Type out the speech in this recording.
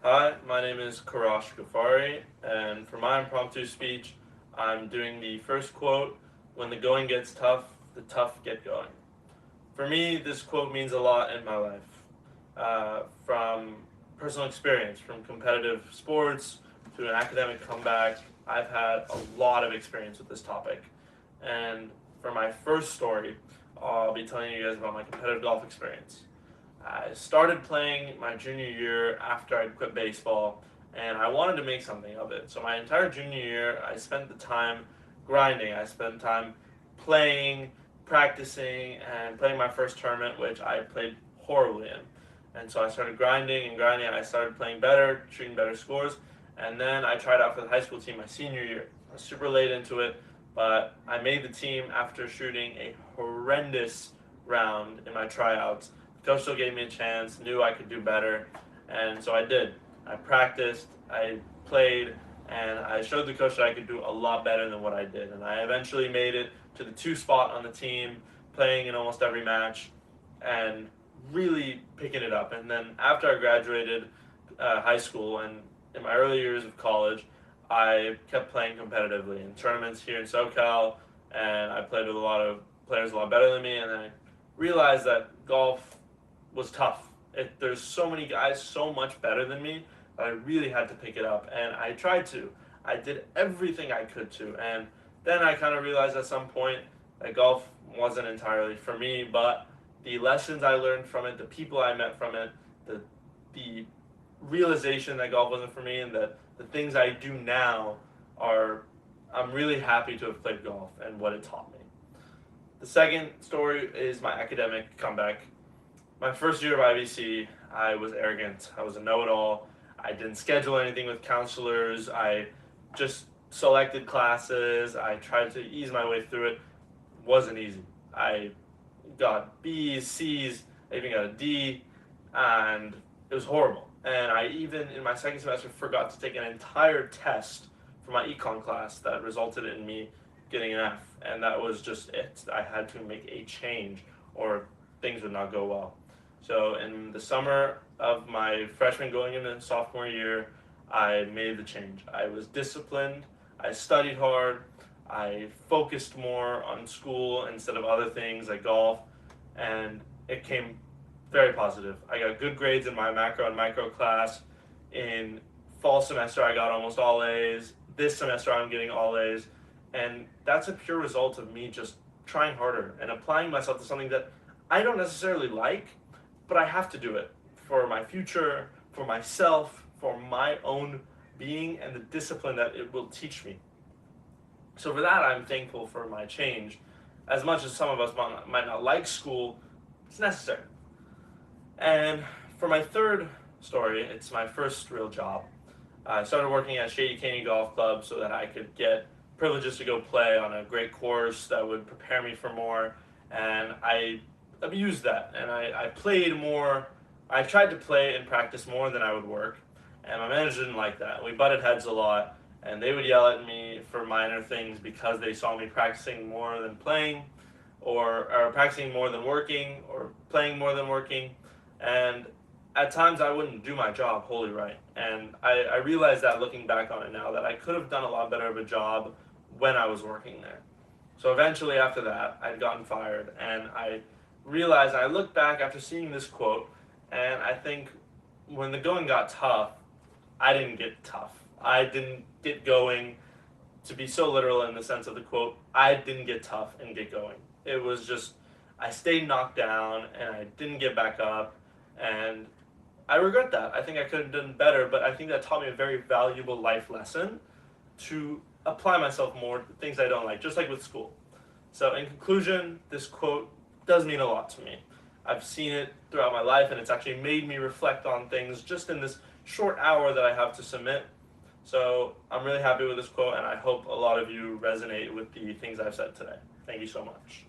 Hi, my name is Karash Ghaffari, and for my impromptu speech, I'm doing the first quote, "When the going gets tough, the tough get going." For me, this quote means a lot in my life. From personal experience, from competitive sports to an academic comeback, I've had a lot of experience with this topic. And for my first story, I'll be telling you guys about my competitive golf experience. I started playing my junior year after I'd quit baseball, and I wanted to make something of it. So my entire junior year, I spent the time grinding. I spent time playing, practicing, and playing my first tournament, which I played horribly in. And so I started grinding and grinding, and I started playing better, shooting better scores, and then I tried out for the high school team my senior year. I was super late into it, but I made the team after shooting a horrendous round in my tryouts. Coach still gave me a chance, knew I could do better, and so I did. I practiced, I played, and I showed the coach that I could do a lot better than what I did. And I eventually made it to the 2 spot on the team, playing in almost every match, and really picking it up. And then after I graduated high school and in my early years of college, I kept playing competitively in tournaments here in SoCal, and I played with a lot of players a lot better than me, and I realized that golf was tough. There's so many guys so much better than me that I really had to pick it up, and I tried to. I did everything I could to, and then I kind of realized at some point that golf wasn't entirely for me, but the lessons I learned from it, the people I met from it, the realization that golf wasn't for me, and that the things I do now are, I'm really happy to have played golf and what it taught me. The second story is my academic comeback. My first year of IBC, I was arrogant. I was a know-it-all. I didn't schedule anything with counselors. I just selected classes. I tried to ease my way through it. It wasn't easy. I got B's, C's, I even got a D, and it was horrible. And I even, in my second semester, forgot to take an entire test for my econ class that resulted in me getting an F. And that was just it. I had to make a change or things would not go well. So in the summer of my freshman going into sophomore year, I made the change. I was disciplined, I studied hard, I focused more on school instead of other things like golf, and it came very positive. I got good grades in my macro and micro class. In fall semester, I got almost all A's. This semester, I'm getting all A's. And that's a pure result of me just trying harder and applying myself to something that I don't necessarily like, but I have to do it for my future, for myself, for my own being, and the discipline that it will teach me. So for that, I'm thankful for my change. As much as some of us might not like school, it's necessary. And for my third story, it's my first real job. I started working at Shady Caney Golf Club so that I could get privileges to go play on a great course that would prepare me for more. And I abused that, and I played more. I tried to play and practice more than I would work, and my manager didn't like that. We butted heads a lot, and they would yell at me for minor things because they saw me practicing more than playing, or practicing more than working, or playing more than working, and at times I wouldn't do my job wholly right. And I realized that looking back on it now, that I could have done a lot better of a job when I was working there. So eventually after that, I'd gotten fired, and I realized, and I look back after seeing this quote, and I think when the going got tough, I didn't get tough. I didn't get going, to be so literal in the sense of the quote, I didn't get tough and get going. It was just, I stayed knocked down, and I didn't get back up, and I regret that. I think I could have done better, but I think that taught me a very valuable life lesson to apply myself more to things I don't like, just like with school. So in conclusion, this quote does mean a lot to me. I've seen it throughout my life, and it's actually made me reflect on things just in this short hour that I have to submit. So I'm really happy with this quote, and I hope a lot of you resonate with the things I've said today. Thank you so much.